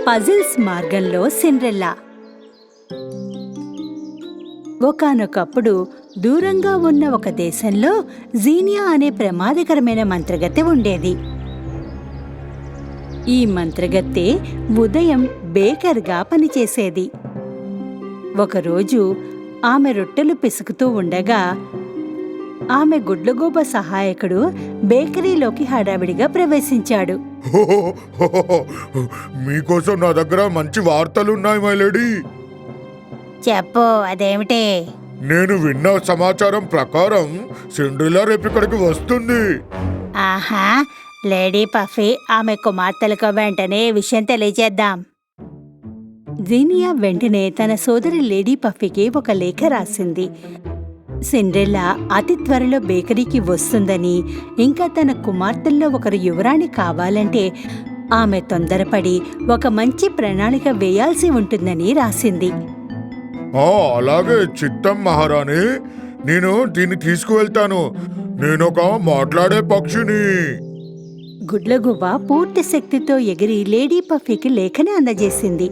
Puzzles మార్గంలో Cinderella. ఒకానొకప్పుడు దూరంగా ఉన్న ఒక దేశంలో జీనియా అనే ప్రమాదకరమైన మంత్రగత్తె ఉండేది. ఈ మంత్రగత్తె ఉదయం బేకర్గా పనిచేసేది. ఒకరోజు ఆమె రొట్టెలు పిసుకుతూ ఉండగా ఆమె గుడ్లగూబ సహాయకుడు బేకరీలోకి హడావిడిగా ప్రవేశించాడు. మీకోసం నా దగ్గర మంచి వార్తలున్నాయి మైలేడీ. చెప్పు, అదేమిటి? నేను విన్న సమాచారం ప్రకారం సిండ్రెల్లా రేపు ఇక్కడికి వస్తుంది. ఆహా, లేడీ పఫీ ఆమె కుమార్తెలకు వెంటనే ఈ విషయం తెలియజేద్దాం. జీనియా వెంటనే తన సోదరి లేడీ పఫీకి ఒక లేఖ రాసింది. సిండ్రెల్లా అతి త్వరలో బేకరీకి వస్తుందని, ఇంకా తన కుమార్తెల్లో ఒకరు యువరాణి కావాలంటే ఆమె తొందరపడి ఒక మంచి ప్రణాళిక వేయాల్సి ఉంటుందని రాసింది. అలాగే చిత్తం మహారాణి, నేను దీన్ని తీసుకువెళ్తాను. నేనొక మాట్లాడే పక్షిని. గుడ్లగూబ పూర్తి శక్తితో ఎగిరి లేడీ పఫీకి లేఖని అందజేసింది.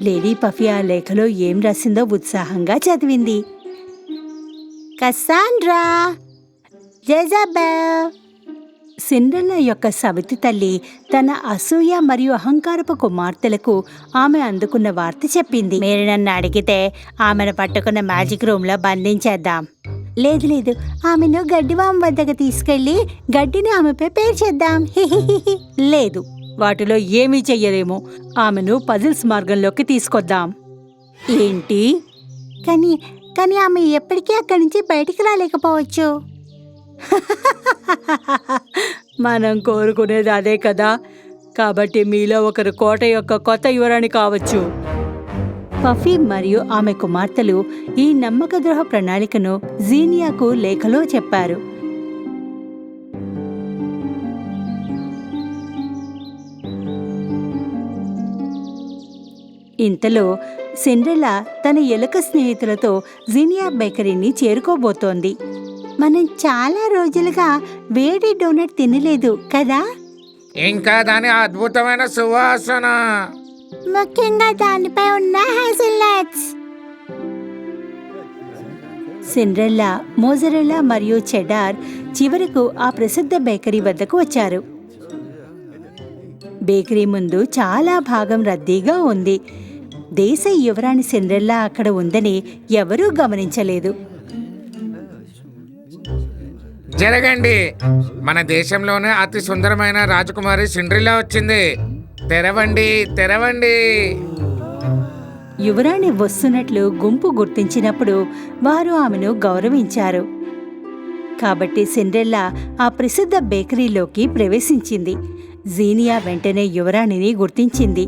లేడీ పఫీ ఆ లేఖలో ఏం రాసిందో ఉత్సాహంగా చదివింది. Cassandra, Jezebel. సిండ్రెల్లా యొక్క సవితి తల్లి తన అసూయ మరియు అహంకారపు కుమార్తెలకు ఆమె అందుకున్న వార్త చెప్పింది. మీరు నన్ను అడిగితే ఆమెను పట్టుకున్న మ్యాజిక్ రూమ్లో బంధించేద్దాం. లేదు లేదు, ఆమెను గడ్డివామ వద్దకు తీసుకెళ్లి గడ్డిని ఆమెపై పేర్చేద్దాం. లేదు, వాటిలో ఏమీ చెయ్యలేము. ఆమెను పజిల్స్ మార్గంలోకి తీసుకొద్దాం. ఏంటి? కానీ ఆమె ఎప్పటికీ అక్కడి నుంచి బయటికి రాలేకపోవచ్చు. మనం కోరుకునేది అదే కదా. కాబట్టి మీలో ఒకరు కోట యొక్క కొత్త యువరాణి కావచ్చు. పఫీ మరియు ఆమె కుమార్తెలు ఈ నమ్మకద్రోహ ప్రణాళికను జీనియాకు లేఖలో చెప్పారు. ఇంతలో సిండ్రెల్లా తన ఎలుక స్నేహితులతో జీనియా బేకరీని చేరుకోబోతోంది. మనం చాలా రోజులుగా వేడి డోనట్ తినలేదు కదా. ఇంకా దాని అద్భుతమైన సువాసన, ముఖ్యంగా దానిపై ఉన్న హ్యాజెల్నట్స్. సిండ్రెల్లా, మోజరెల్లా మరియు చెడార్ చివరకు ఆ ప్రసిద్ధ బేకరీ వద్దకు వచ్చారు. బేకరీ ముందు చాలా భాగం రద్దీగా ఉంది. దేశ యువరాణి సిండ్రెల్లా అక్కడ ఉందని ఎవరూ గమనించలేదు. జరగండి, మన దేశంలోనే అతి సుందరమైన రాజకుమారి సిండ్రెల్లా వచ్చింది. తెరవండి, తెరవండి. యువరాణి వస్తున్నట్లు గుంపు గుర్తించినప్పుడు వారు ఆమెను గౌరవించారు. కాబట్టి సిండ్రెల్లా ఆ ప్రసిద్ధ బేకరీలోకి ప్రవేశించింది. జీనియా వెంటనే యువరాణిని గుర్తించింది.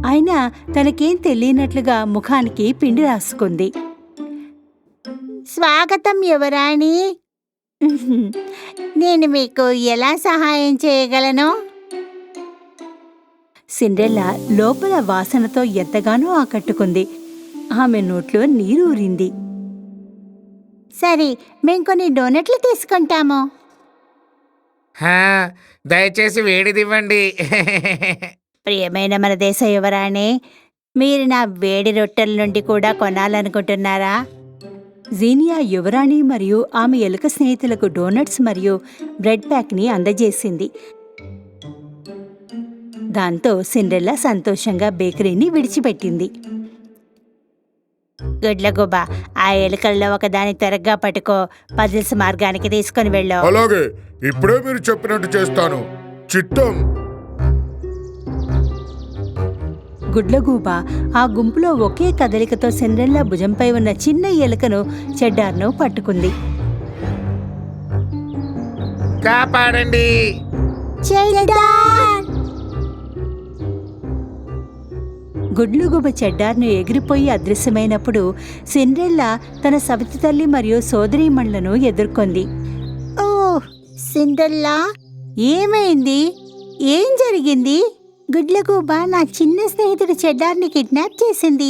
అయినా తనకేం తెలియనట్లుగా ముఖానికి పిండి రాసుకుంది. స్వాగతం యువరాణి, నేను మీకు ఎలా సహాయం చేయగలను? సిండ్రెల్లా లోపల వాసనతో ఎంతగానో ఆకట్టుకుంది. ఆమె నోట్లో నీరు ఊరింది. సరే, మేం కొన్ని డోనట్లు తీసుకుంటాము. దయచేసి వేడిదివ్వండి. ప్రియమైన మన దేశ యువరాణి, మీరు నా వేడి రొట్టెల నుండి కూడా కొనాలనుకుంటున్నారా? జీనియా యువరాణి మరియు ఆమె ఎలుక స్నేహితులకు డోనట్స్ మరియు బ్రెడ్ ప్యాక్ని అందజేసింది. దాంతో సిండ్రెల్లా సంతోషంగా బేకరీని విడిచిపెట్టింది. గుడ్లగూబ, ఆ ఎలుకల్లో ఒకదాని త్వరగా పట్టుకో, పజిల్స్ మార్గానికి తీసుకుని వెళ్ళావు. అలాగే, ఇప్పుడే మీరు చెప్పినట్టు చేస్తాను. చిత్తం. గుడ్లగూబ ఆ గుంపులో ఒకే కదలికతో సిండ్రెల్లా భుజంపై ఉన్న చిన్న ఎలుకను, చెడ్డార్ను పట్టుకుంది. కాపాడండి. గుడ్లగూబ చెడ్డార్ను ఎగిరిపోయి అదృశ్యమైనప్పుడు సిండ్రెల్లా తన సవితి తల్లి మరియు సోదరీమణులను ఎదుర్కొంది. ఓ సిండ్రెల్లా, ఏమైంది? ఏం జరిగింది? గుడ్లగూబ నా చిన్న స్నేహితుడు చెడ్డార్ని కిడ్నాప్ చేసింది.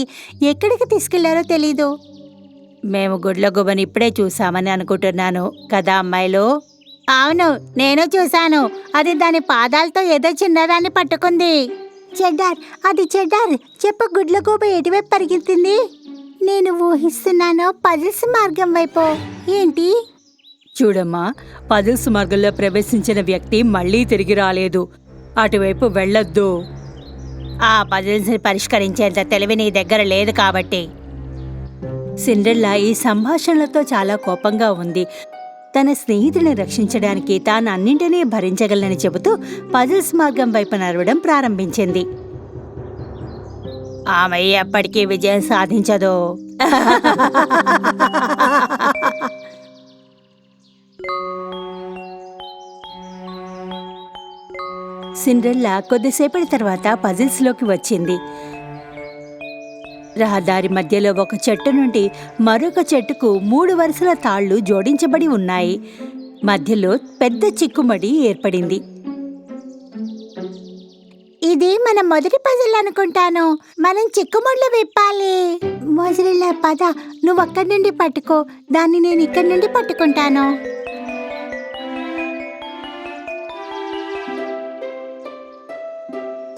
ఎక్కడికి తీసుకెళ్లారో తెలీదు. మేము గుడ్లగూబని ఇప్పుడే చూసామని అనుకుంటున్నాను కదా అమ్మాయిలు. అవును, నేను చూశాను. అది దాని పాదాలతో ఏదో చిన్నదాన్ని పట్టుకుంది. చెడ్డార్, అది చెడ్డార్. చెప్పు, గుడ్లగూబ ఎటువైపు పరిగెత్తింది? నేను ఊహిస్తున్నాను పజిల్స్ మార్గం వైపు. ఏంటి? చూడమ్మా, పజిల్స్ మార్గంలో ప్రవేశించిన వ్యక్తి మళ్ళీ తిరిగి రాలేదు. అటువైపు వెళ్ళొద్దు. ఆ పజిల్స్ పరిష్కరించేంత తెలివి నీ దగ్గర లేదు కాబట్టి. సిండ్రెల్లా ఈ సంభాషణలతో చాలా కోపంగా ఉంది. తన స్నేహితుడిని రక్షించడానికి తాను అన్నింటినీ భరించగలనని చెబుతూ పజిల్స్ మార్గం వైపు నడవడం ప్రారంభించింది. ఆమె ఎప్పటికీ విజయం సాధించదు. సిండ్రెల్లా కొద్దిసేపటి తర్వాత పజిల్స్లోకి వచ్చింది. రహదారి మధ్యలో ఒక చెట్టు నుండి మరొక చెట్టుకు 3 వరుసల తాళ్లు జోడించబడి ఉన్నాయి. మధ్యలో పెద్ద చిక్కుమడి ఏర్పడింది. ఇది మన మొదటి పజిల్ అనుకుంటాను. మనం చిక్కుముళ్ళు విప్పాలి. మొజరిల్లా, పద, నువ్వు అక్కడి నుండి పట్టుకో, దాన్ని నేను ఇక్కడి నుండి పట్టుకుంటాను.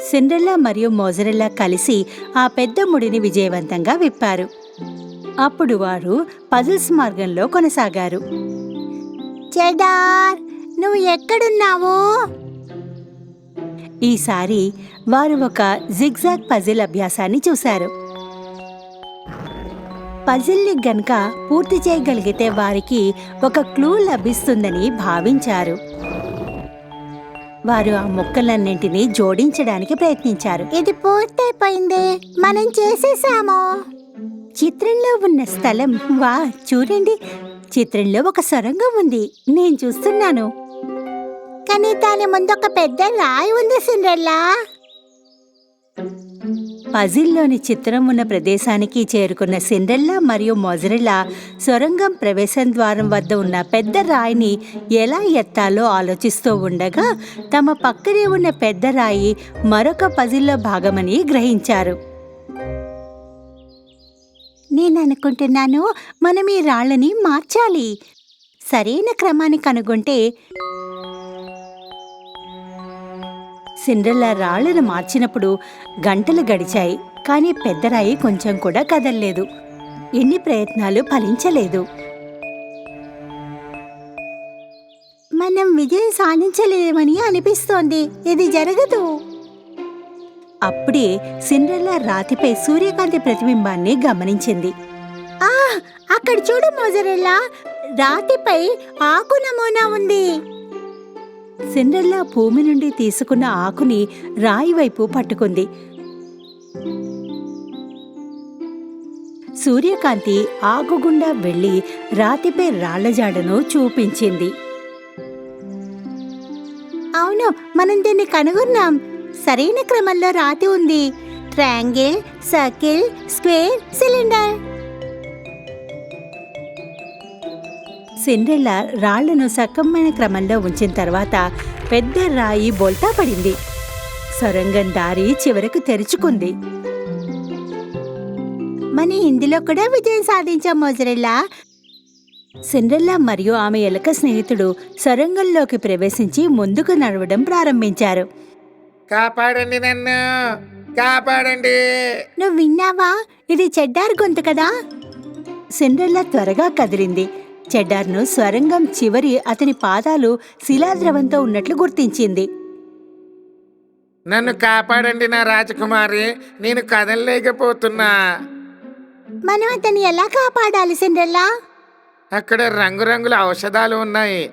సిండ్రెల్లా మరియు మోజరెల్లా కలిసి ఆ పెద్ద ముడిని విజయవంతంగా విప్పారు. అప్పుడు వారు పజిల్స్ మార్గంలో కొనసాగారు. చెడార్, నువ్వు ఎక్కడున్నావు? ఈసారి వారు ఒక జిగ్జాగ్ పజిల్ అభ్యాసాన్ని చూశారు. పజిల్ని గనక పూర్తి చేయగలిగితే వారికి ఒక క్లూ లభిస్తుందని భావించారు. వారు ఆ ముక్కలన్నింటినీ జోడించడానికి ప్రయత్నించారు. ఇది పూర్తయిపోయింది, మనం చేసేసాము. చిత్రంలో ఉన్న స్థలం, వా చూడండి, చిత్రంలో ఒక సొరంగం ఉంది. నేను చూస్తున్నాను. కానీ దాని ముందు ఒక పెద్ద రాయి ఉంది సిండ్రెల్లా. పజిల్లోని చిత్రం ఉన్న ప్రదేశానికి చేరుకున్న సిండ్రెల్లా మరియు మొజరెల్లా సొరంగం ప్రవేశం ద్వారం వద్ద ఉన్న పెద్ద రాయిని ఎలా ఎత్తాలో ఆలోచిస్తూ ఉండగా తమ పక్కనే ఉన్న పెద్ద రాయి మరొక పజిల్లో భాగమని గ్రహించారు. నేను అనుకుంటున్నాను, మనం ఈ రాళ్ళని మార్చాలి. సరైన క్రమాన్ని కనుగొంటే. సిండ్రెల్లా రాళ్లను మార్చినప్పుడు గంటలు గడిచాయి, కానీ పెద్దరాయి కొంచెం కూడా కదల్లేదు. ఎన్ని ప్రయత్నాలు ఫలించలేదు. మనం విజయం సాధించలేమని అనిపిస్తోంది. ఇది జరగదు. అప్పుడే సిండ్రెల్లా రాతిపై సూర్యకాంతి ప్రతిబింబాన్ని గమనించింది. అక్కడ చూడు మొజరెల్లా, రాతిపై ఆకు నమూనా ఉంది. సిండ్రెల్లా భూమి నుండి తీసుకున్న ఆకుని రాయి వైపు పట్టుకుంది. సూర్యకాంతి ఆకు గుండా వెళ్లి రాతిపై రాళ్లజాడను చూపించింది. అవును, మనం దీన్ని కనుగొన్నాం. సరైన క్రమంలో రాతి ఉంది. Triangle, circle, square, cylinder. Cinderella రాళ్లను సక్రమమైన క్రమంలో ఉంచిన తర్వాత పెద్ద రాయి బోల్తా పడింది. సొరంగం దారి చివరకు తెరుచుకుంది. మన ఇందులో కూడా విజయం సాధించాం మొజరెల్లా. సిండ్రెల్లా మరియు ఆమె ఎలక స్నేహితుడు సొరంగంలోకి ప్రవేశించి ముందుకు నడవడం ప్రారంభించారు. కాపాడండి, నన్ను కాపాడండి. నువ్వు విన్నావా? ఇది చెడ్డార్ గొంతు కదా. సిండ్రెల్లా త్వరగా కదిలింది. చెడ్డార్ను స్వరంగం చివరి అతని పాదాలు శిలాద్రవంతో ఉన్నట్లు గుర్తించింది. నన్ను కాపాడండి నా రాజకుమారి, నేను కదలలేకపోతున్నా. మనం అతన్ని ఎలా కాపాడాలి సిండ్రెల్లా? అక్కడ రంగురంగుల ఔషధాలు ఉన్నాయి.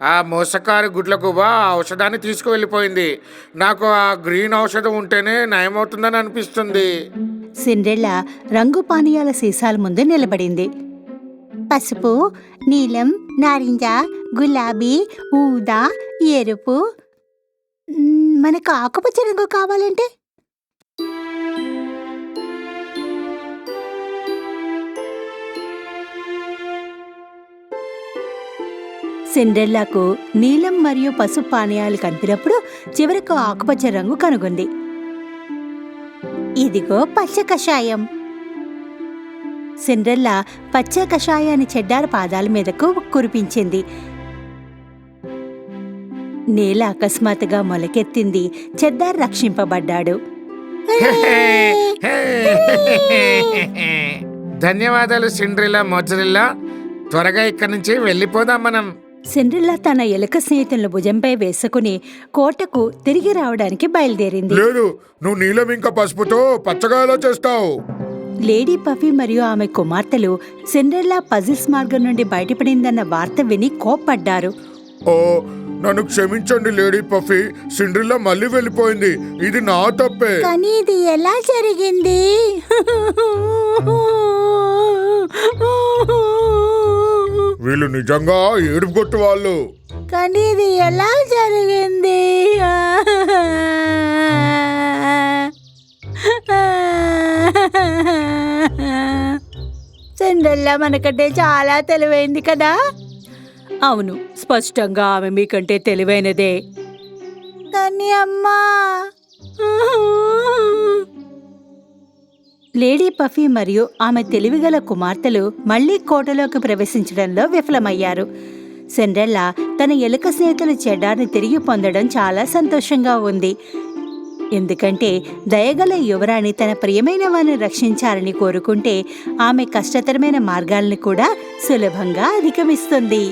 ఆ మోసకారు గుడ్లగూబ ఆ ఔషధాన్ని తీసుకువెళ్ళిపోయింది. నాకు ఆ గ్రీన్ ఔషధం ఉంటేనే నయమవుతుందని అనిపిస్తుంది. సిండ్రెల్లా రంగు పానీయాల సీసాల ముందు నిలబడింది. పసుపు, నీలం, నారింజ, గులాబీ, ఊదా, ఎరుపు. మనకు ఆకుపచ్చ రంగు కావాలంటే సిండ్రెల్లాకు నీలం మరియు పసుపు పానీయాలు కనిపినప్పుడు చివరకు ఆకుపచ్చ రంగు కనుగొంది. ఇదిగో పచ్చ కషాయం. సిండ్రెల్లా పచ్చ కషాయాన్ని చెడ్డార్ పాదాల మీదకు కురిపించింది. నేల అకస్మాత్తుగా మొలకెత్తింది. చెడ్డార్ రక్షింపబడ్డాడు. ధన్యవాదాలు సిండ్రిల్లా మొజ్రిల్లా. త్వరగా ఇక్కడి నుంచి వెళ్ళిపోదాం మనం. సిండ్రిల్లా తన ఎలుక స్నేహితులను భుజంపై వేసుకుని కోటకు తిరిగి రావడానికి బయలుదేరింది. లేదు, నువ్వు నీలం ఇంకా పసుపుతో పచ్చగా ఎలా చేస్తావు? లేడీ పఫీ మరియు ఆమె కుమార్తెలు సిండ్రిల్లా పజిల్స్ మార్గం నుండి బయటపడిందన్న వార్త విని కోప్పడ్డారు. ఓ, నన్ను క్షమించండి లేడీ పఫీ, సిండ్రిల్లా మళ్ళీ వెళ్ళిపోయింది. ఇది నా తప్పే. కానీ ఇది ఎలా జరిగింది? వీళ్ళు నిజంగా ఏడుపుగొట్టు వాళ్ళు. కానీ ఇది ఎలా జరిగింది? సిండ్రెల్లా మనకంటే చాలా తెలివైంది కదా? అవును, స్పష్టంగా ఆమె మీకంటే తెలివైనదే. కానీ అమ్మా, లేడీ పఫీ మరియు ఆమె తెలివిగల కుమార్తెలు మళ్లీ కోటలోకి ప్రవేశించడంలో విఫలమయ్యారు. సిండ్రెల్లా తన ఎలుక స్నేహితుల చెడ్డాన్ని తిరిగి పొందడం చాలా సంతోషంగా ఉంది. ఎందుకంటే దయగల యువరాణి తన ప్రియమైన వారిని రక్షించాలని కోరుకుంటే ఆమె కష్టతరమైన మార్గాలను కూడా సులభంగా అధిగమిస్తుంది.